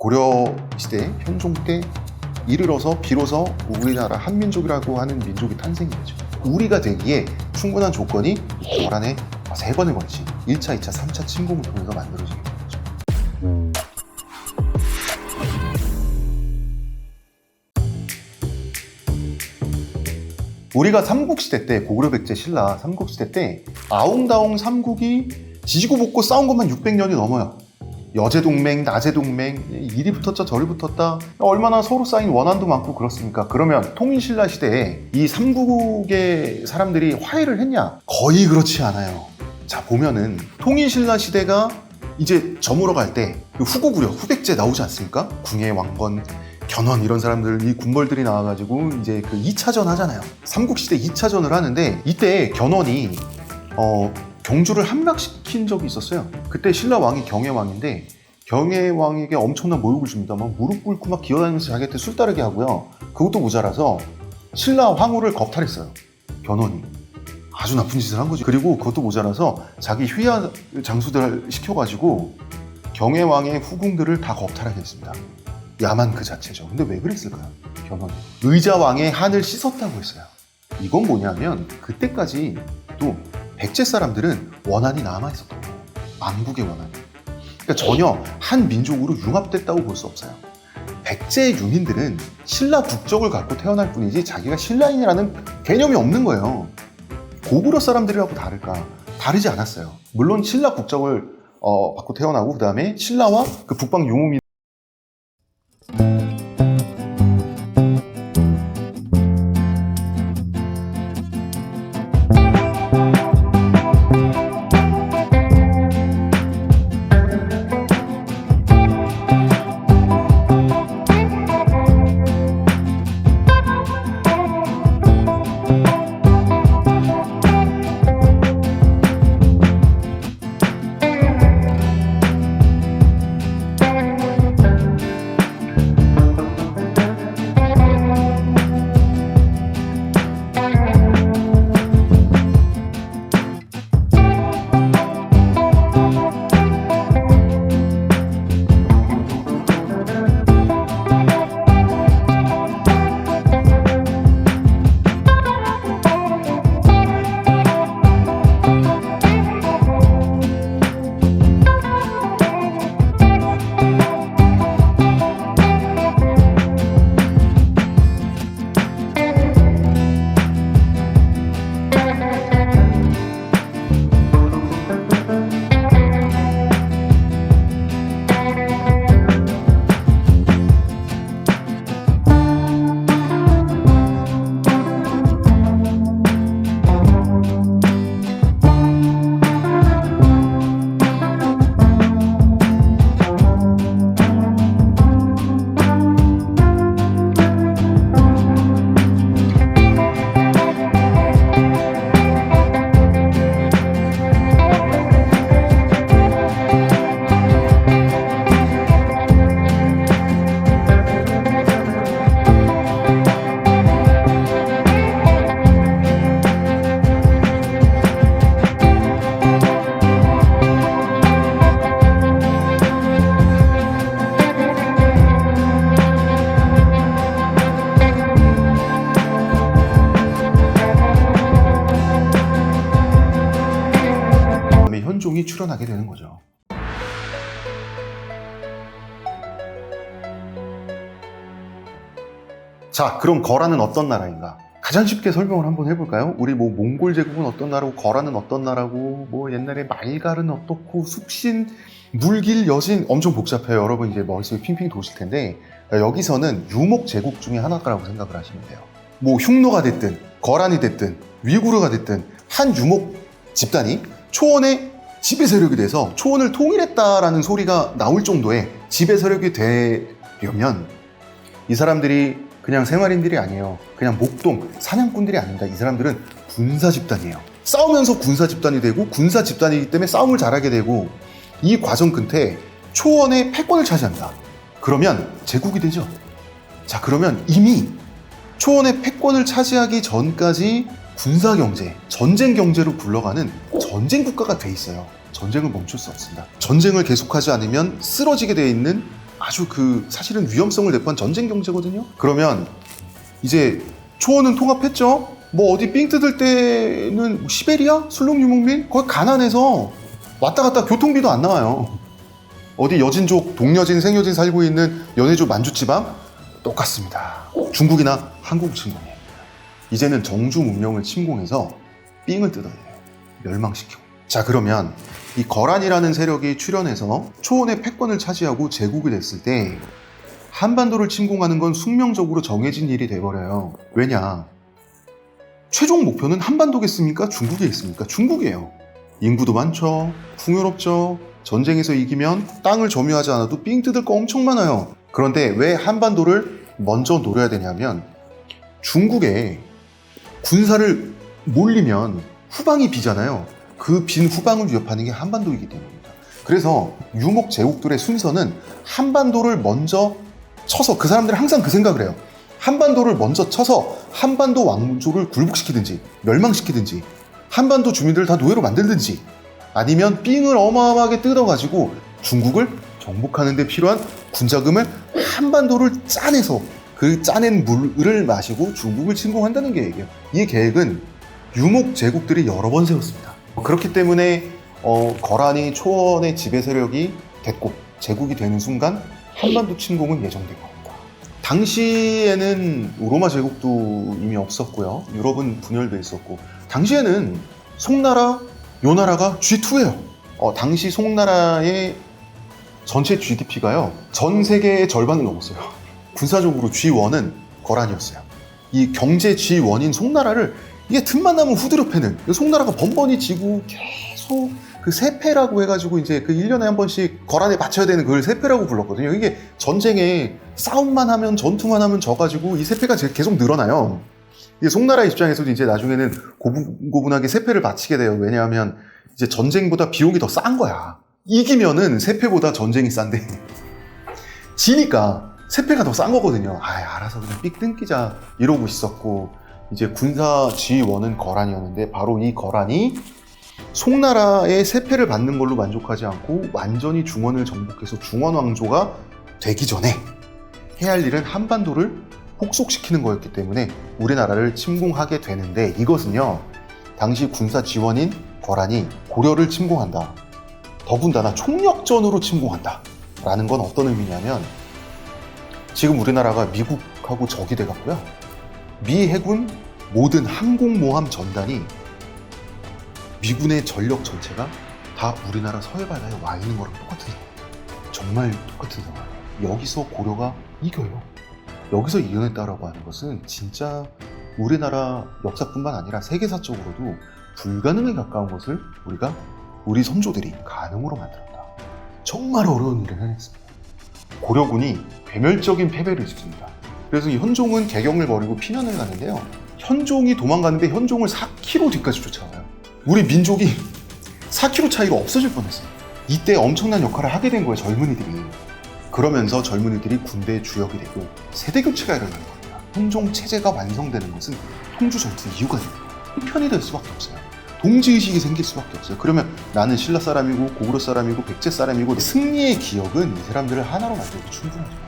고려 시대 현종 때 이르러서 비로소 우리나라 한민족이라고 하는 민족이 탄생이 되죠. 우리가 되기에 충분한 조건이 거란에 3번에 걸친 1차, 2차, 3차 침공을 통해서 만들어지게 된 거죠. 우리가 삼국시대 때, 고구려 백제 신라 삼국시대 때 아웅다웅 삼국이 지지고 볶고 싸운 것만 600년이 넘어요. 여제동맹, 나제동맹, 이리 붙었다 저리 붙었다, 얼마나 서로 쌓인 원한도 많고 그렇습니까? 그러면 통일신라 시대에 이 삼국의 사람들이 화해를 했냐? 거의 그렇지 않아요. 자, 보면은 통일신라 시대가 이제 저물어 갈 때 그 후고구려, 후백제 나오지 않습니까? 궁예, 왕건, 견훤 이런 사람들, 이 군벌들이 나와가지고 이제 그 2차전 하잖아요. 삼국시대 2차전을 하는데 이때 견훤이 경주를 함락시킨 적이 있었어요. 그때 신라 왕이 경혜왕인데 경혜왕에게 엄청난 모욕을 줍니다. 막 무릎 꿇고 막 기어다니면서 자기한테 술 따르게 하고요. 그것도 모자라서 신라 황후를 겁탈했어요. 견훤이. 아주 나쁜 짓을 한 거지. 그리고 그것도 모자라서 자기 휘하 장수들 시켜가지고 경혜왕의 후궁들을 다 겁탈하게 했습니다. 야만 그 자체죠. 근데 왜 그랬을까요? 견훤이. 의자왕의 한을 씻었다고 했어요. 이건 뭐냐면 그때까지 또 백제 사람들은 원한이 남아있었던 거예요. 망국의 원한이. 그러니까 전혀 한 민족으로 융합됐다고 볼 수 없어요. 백제 유민들은 신라 국적을 갖고 태어날 뿐이지 자기가 신라인이라는 개념이 없는 거예요. 고구려 사람들이라고 다를까? 다르지 않았어요. 물론 신라 국적을 받고 태어나고 그 다음에 신라와 그 북방 유목민 현종이 출현하게 되는 거죠. 자, 그럼 거란은 어떤 나라인가? 가장 쉽게 설명을 한번 해볼까요? 우리 뭐 몽골 제국은 어떤 나라고, 거란은 어떤 나라고, 뭐 옛날에 말갈은 어떻고, 숙신, 물길, 여신 엄청 복잡해요. 여러분 이제 머릿속에 핑핑 도실 텐데 여기서는 유목 제국 중에 하나라고 생각을 하시면 돼요. 뭐 흉노가 됐든, 거란이 됐든, 위구르가 됐든 한 유목 집단이 초원의 지배 세력이 돼서 초원을 통일했다라는 소리가 나올 정도의 지배 세력이 되려면 이 사람들이 그냥 생활인들이 아니에요. 그냥 목동, 사냥꾼들이 아닙니다. 이 사람들은 군사 집단이에요. 싸우면서 군사 집단이 되고 군사 집단이기 때문에 싸움을 잘하게 되고 이 과정 끝에 초원의 패권을 차지한다. 그러면 제국이 되죠. 자, 그러면 이미 초원의 패권을 차지하기 전까지 군사 경제, 전쟁 경제로 굴러가는 전쟁 국가가 돼 있어요. 전쟁을 멈출 수 없습니다. 전쟁을 계속하지 않으면 쓰러지게 돼 있는 아주 사실은 위험성을 내포한 전쟁 경제거든요. 그러면 이제 초원은 통합했죠. 뭐 어디 삥 뜯을 때는 시베리아? 술록유목민? 거기 가난해서 왔다 갔다 교통비도 안 나와요. 어디 여진족, 동여진, 생여진 살고 있는 연해주 만주지방? 똑같습니다. 중국이나 한국 침공이에요. 이제는 정주 문명을 침공해서 삥을 뜯어내요. 멸망시키고. 자, 그러면 이 거란이라는 세력이 출현해서 초원의 패권을 차지하고 제국이 됐을 때 한반도를 침공하는 건 숙명적으로 정해진 일이 돼버려요. 왜냐? 최종 목표는 한반도겠습니까? 중국이겠습니까? 중국이에요. 인구도 많죠. 풍요롭죠. 전쟁에서 이기면 땅을 점유하지 않아도 삥 뜯을 거 엄청 많아요. 그런데 왜 한반도를 먼저 노려야 되냐면 중국에 군사를 몰리면 후방이 비잖아요. 그 빈 후방을 위협하는 게 한반도이기 때문입니다. 그래서 유목 제국들의 순서는 한반도를 먼저 쳐서, 그 사람들은 항상 그 생각을 해요. 한반도를 먼저 쳐서 한반도 왕조를 굴복시키든지 멸망시키든지 한반도 주민들을 다 노예로 만들든지 아니면 삥을 어마어마하게 뜯어가지고 중국을 정복하는 데 필요한 군자금을 한반도를 짜내서 그 짜낸 물을 마시고 중국을 침공한다는 계획이에요. 이 계획은 유목 제국들이 여러 번 세웠습니다. 그렇기 때문에 거란이 초원의 지배 세력이 됐고 제국이 되는 순간 한반도 침공은 예정된 겁니다. 당시에는 로마 제국도 이미 없었고요. 유럽은 분열돼 있었고 당시에는 송나라, 요나라가 G2예요. 당시 송나라의 전체 GDP가요. 전 세계의 절반을 넘었어요. 군사적으로 G1은 거란이었어요. 이 경제 G1인 송나라를 이게 틈만 나면 후드려 패는, 송나라가 번번이 지고 계속 그 세패라고 해가지고 이제 1년에 한 번씩 거란에 바쳐야 되는 그걸 세패라고 불렀거든요. 이게 전쟁에 싸움만 하면, 전투만 하면 져가지고 이 세패가 계속 늘어나요. 이게 송나라 입장에서도 이제 나중에는 고분고분하게 세패를 바치게 돼요. 왜냐하면 이제 전쟁보다 비용이 더 싼 거야. 이기면은 세패보다 전쟁이 싼데 지니까 세패가 더 싼 거거든요. 알아서 그냥 삑 뜯기자 이러고 있었고, 이제 군사 G1은 거란이었는데 바로 이 거란이 송나라의 세패를 받는 걸로 만족하지 않고 완전히 중원을 정복해서 중원 왕조가 되기 전에 해야 할 일은 한반도를 복속시키는 거였기 때문에 우리나라를 침공하게 되는데, 이것은요 당시 군사 지원인 거란이 고려를 침공한다, 더군다나 총력전으로 침공한다 라는 건 어떤 의미냐면, 지금 우리나라가 미국하고 적이 돼갔고요, 미 해군 모든 항공모함 전단이 미군의 전력 전체가 다 우리나라 서해바다에 와 있는 거랑 똑같은 상황이에요. 정말 똑같은 상황이에요. 여기서 고려가 이겨요. 여기서 이겨냈다라고 하는 것은 진짜 우리나라 역사뿐만 아니라 세계사적으로도 불가능에 가까운 것을 우리 선조들이 가능으로 만들었다. 정말 어려운 일을 해냈습니다. 고려군이 괴멸적인 패배를 입습니다. 그래서 이 현종은 개경을 벌이고 피난을 가는데요, 현종이 도망가는데 현종을 4km 뒤까지 쫓아와요. 우리 민족이 4km 차이로 없어질 뻔했어요. 이때 엄청난 역할을 하게 된 거예요, 젊은이들이. 그러면서 젊은이들이 군대의 주역이 되고 세대 교체가 일어나는 겁니다. 현종 체제가 완성되는 것은 통주 전투 이유가 됩니다. 편이 될 수밖에 없어요. 동지의식이 생길 수밖에 없어요. 그러면 나는 신라 사람이고 고구려 사람이고 백제 사람이고 승리의 기억은 이 사람들을 하나로 만들기 충분하죠.